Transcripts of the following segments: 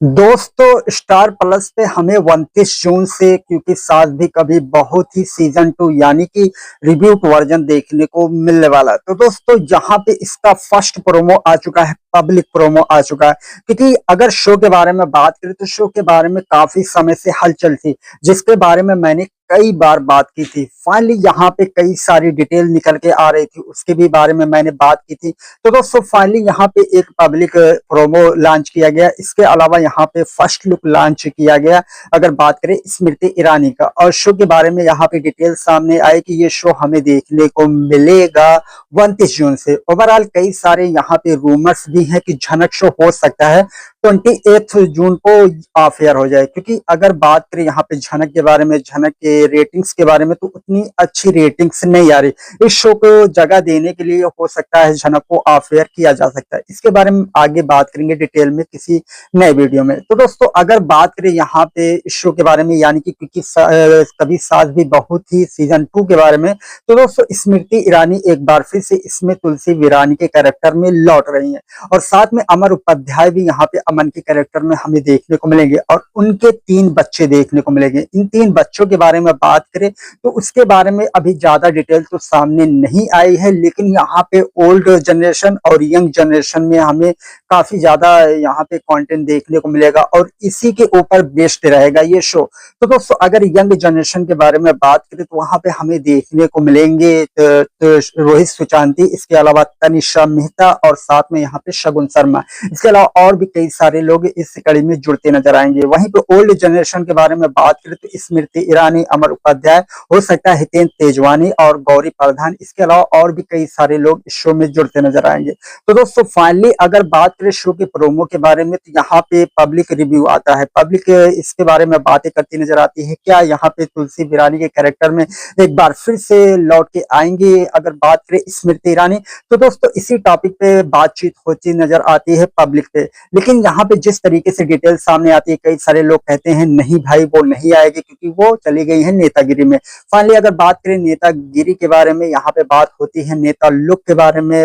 दोस्तों star plus पे हमें 29 जून से क्योंकि सास भी कभी बहुत ही सीजन 2 यानी कि रिव्यूड वर्जन देखने को मिलने वाला है। तो दोस्तों यहाँ पे इसका फर्स्ट प्रोमो आ चुका है, पब्लिक प्रोमो आ चुका है। क्योंकि अगर शो के बारे में बात करें तो शो के बारे में काफी समय से हलचल थी, जिसके बारे में मैंने कई बार बात की थी। फाइनली यहाँ पे कई सारी डिटेल निकल के आ रही थी, उसके भी बारे में मैंने बात की थी। तो दोस्तों फाइनली यहाँ पे एक पब्लिक प्रोमो लॉन्च किया गया। इसके अलावा यहाँ पे फर्स्ट लुक लॉन्च किया गया। अगर बात करें स्मृति ईरानी का और शो के बारे में यहाँ पे डिटेल सामने आए कि ये शो हमें देखने को मिलेगा 29 जून से। ओवरऑल कई सारे यहाँ पे रूमर्स भी हैं कि झनक शो हो सकता है 28 जून को ऑफ एयर हो जाए। क्योंकि अगर बात करें यहाँ पे झनक के बारे में, झनक के रेटिंग्स के बारे में, तो उतनी अच्छी रेटिंग्स नहीं आ रही। इस शो को जगह देने के लिए हो सकता है झनक को ऑफ एयर किया जा सकता है। इसके बारे में आगे बात करेंगे डिटेल में किसी नए वीडियो में। तो दोस्तों अगर बात करें यहाँ पे इस शो के बारे में यानी कि क्योंकि कभी सास भी बहुत ही सीजन 2 के बारे में, तो दोस्तों स्मृति ईरानी एक बार फिर से इसमें तुलसी वीरानी के कैरेक्टर में लौट रही है और साथ में अमर उपाध्याय भी यहाँ पे अमन के कैरेक्टर में हमें देखने को मिलेंगे और उनके 3 बच्चे देखने को मिलेंगे। इन 3 बच्चों के बारे में बात करें तो उसके बारे में अभी ज्यादा डिटेल तो सामने नहीं आई है, लेकिन यहाँ पे ओल्ड जनरेशन और यंग जनरेशन में हमें काफी ज्यादा यहाँ पे कंटेंट देखने को मिलेगा और इसी के ऊपर बेस्ड रहेगा ये शो। तो दोस्तों अगर यंग जनरेशन के बारे में बात करें तो वहां पे हमें देखने को मिलेंगे रोहित सुशांति, इसके अलावा तनिषा मेहता और साथ में यहाँ पे शगुन शर्मा। इसके अलावा और भी कई सारे लोग इस कड़ी में जुड़ते नजर आएंगे। वहीं पे ओल्ड जनरेशन के बारे में बात करें तो स्मृति ईरानी, अमर उपाध्याय, हो सकता है हितेन तेजवानी और गौरी प्रधान, इसके अलावा और भी कई सारे लोग इस शो में जुड़ते नजर आएंगे। तो दोस्तों फाइनली अगर बात करें शो के प्रोमो के बारे में तो यहाँ पे पब्लिक रिव्यू आता है, पब्लिक इसके बारे में बातें करती नजर आती है। क्या यहाँ पे तुलसी वीरानी के कैरेक्टर में एक बार फिर से लौट के आएंगे? अगर बात करें स्मृति ईरानी तो दोस्तों इसी टॉपिक पे बातचीत होती नजर आती है पब्लिक पे। लेकिन यहाँ पे जिस तरीके से डिटेल सामने आती है, कई सारे लोग कहते हैं नहीं भाई वो नहीं आएगी क्योंकि वो चली गई है नेतागिरी में। फाइनली अगर बात करें नेतागिरी के बारे में, यहाँ पे बात होती है नेता लुक के बारे में,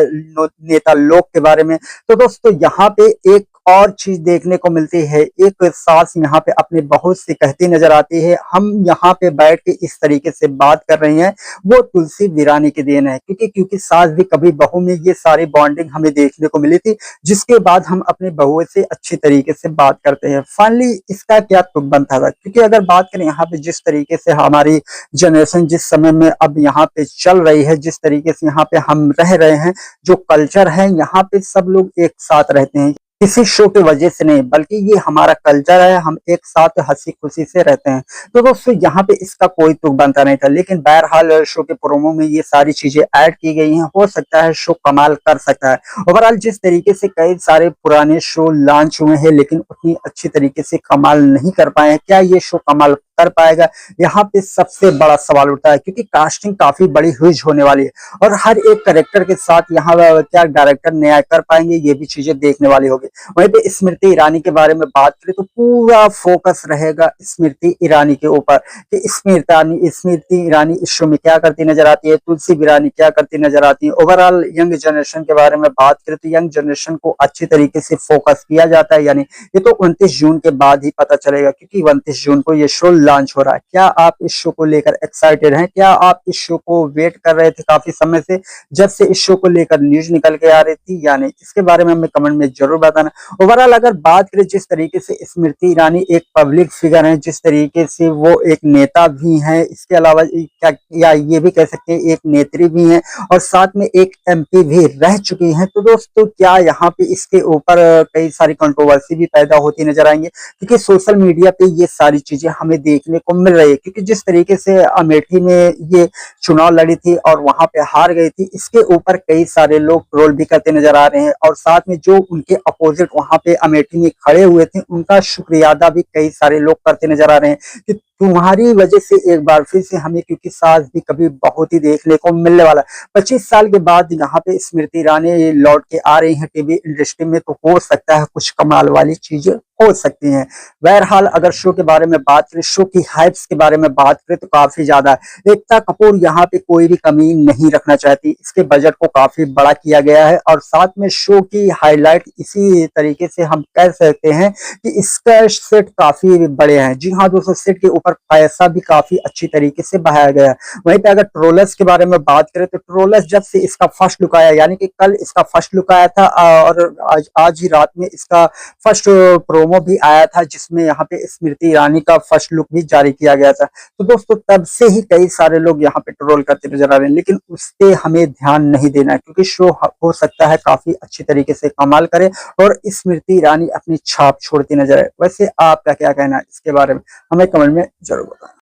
नेता लोक के बारे में। तो दोस्तों यहाँ पे एक और चीज देखने को मिलती है, एक सास यहाँ पे अपने बहू से कहती नजर आती है हम यहाँ पे बैठ के इस तरीके से बात कर रही हैं वो तुलसी वीरानी की देन है। क्योंकि सास भी कभी बहू में ये सारी बॉन्डिंग हमें देखने को मिली थी, जिसके बाद हम अपने बहू से अच्छी तरीके से बात करते हैं। फाइनली इसका क्या तुक बनता था? क्योंकि अगर बात करें यहाँ पे जिस तरीके से हमारी जनरेशन जिस समय में अब यहाँ पे चल रही है, जिस तरीके से यहाँ पे हम रह रहे हैं, जो कल्चर है यहाँ पे सब लोग एक साथ रहते हैं, किसी शो की वजह से नहीं बल्कि ये हमारा कल्चर है, हम एक साथ हंसी खुशी से रहते हैं। तो दोस्तों यहाँ पे इसका कोई तुक बनता नहीं था, लेकिन बहरहाल शो के प्रोमो में ये सारी चीजें ऐड की गई हैं। हो सकता है शो कमाल कर सकता है। ओवरऑल जिस तरीके से कई सारे पुराने शो लॉन्च हुए हैं लेकिन उतनी अच्छी तरीके से कमाल नहीं कर पाए हैं, क्या ये शो कमाल कर पाएगा? यहाँ पे सबसे बड़ा सवाल उठता है क्योंकि कास्टिंग काफी बड़ी ह्यूज होने वाली है और हर एक कैरेक्टर के साथ यहाँ क्या डायरेक्टर न्याय कर पाएंगे ये भी चीजें देखने वाली होगी। वहीं पे स्मृति ईरानी के बारे में बात करें तो पूरा फोकस रहेगा स्मृति ईरानी के ऊपर कि स्मृति ईरानी इस शो में क्या करती नजर आती है, तुलसी वीरानी क्या करती नजर आती है। ओवरऑल यंग जनरेशन के बारे में बात करें तो यंग जनरेशन को अच्छी तरीके से फोकस किया जाता है, यानी ये तो 29 जून के बाद ही पता चलेगा क्योंकि 29 जून को ये शो लॉन्च हो रहा है। क्या आप इस शो को लेकर एक्साइटेड हैं? क्या आप इस शो को वेट कर रहे थे काफी समय से, जब से इस शो को लेकर न्यूज निकल के आ रही थी या नहीं? इसके बारे में हमें कमेंट में जरूर बताना। ओवरऑल अगर बात करें जिस तरीके से स्मृति ईरानी एक पब्लिक फिगर है, जिस तरीके से वो एक नेता भी हैं, इसके अलावा क्या या ये भी कह सकते हैं एक नेत्री भी हैं और साथ में एक एमपी भी रह चुकी हैं, तो दोस्तों क्या यहाँ पे इसके ऊपर कई सारी कंट्रोवर्सी भी पैदा होती नजर आएंगे? क्योंकि सोशल मीडिया पे ये सारी चीजें हमें देखने को मिल रही है। क्योंकि जिस तरीके से अमेठी में ये चुनाव लड़ी थी और वहां पे हार गई थी, इसके ऊपर कई सारे लोग ट्रोल भी करते नजर आ रहे हैं और साथ में जो उनके अपोजिट वहां पे अमेठी में खड़े हुए थे उनका शुक्रिया अदा भी कई सारे लोग करते नजर आ रहे हैं कि तुम्हारी वजह से एक बार फिर से हमें क्योंकि सास भी कभी बहुत ही देखने को मिलने वाला। 25 साल के बाद यहाँ पे स्मृति ईरानी लौट के आ रही है टीवी इंडस्ट्री में, तो हो सकता है कुछ कमाल वाली चीजें हो सकती हैं। बहरहाल अगर शो के बारे में बात करें, शो की हाइप्स के बारे में बात करें तो काफ़ी ज़्यादा है। एकता कपूर यहाँ पे कोई भी कमी नहीं रखना चाहती। इसके बजट को काफ़ी बड़ा किया गया है और साथ में शो की हाइलाइट इसी तरीके से हम कह सकते हैं कि इसका सेट काफ़ी बड़े हैं। जी हाँ दोस्तों, सेट के ऊपर पैसा भी काफ़ी अच्छी तरीके से बहाया गया है। वहीं पे अगर ट्रोलर्स के बारे में बात करें तो ट्रोलर्स जब से इसका फर्स्ट लुक आया, यानी कि कल इसका फर्स्ट लुक आया था और आज ही रात में इसका फर्स्ट प्रोमो भी आया था, जिसमें यहाँ पे स्मृति ईरानी का फर्स्ट लुक भी जारी किया गया था। तो दोस्तों तब से ही कई सारे लोग यहाँ पे ट्रोल करते नजर आ रहे हैं, लेकिन उस पे हमें ध्यान नहीं देना है क्योंकि शो हो सकता है काफी अच्छी तरीके से कमाल करे और स्मृति ईरानी अपनी छाप छोड़ती नजर आए। वैसे आपका क्या कहना है इसके बारे में, हमें कमेंट में जरूर बताएं।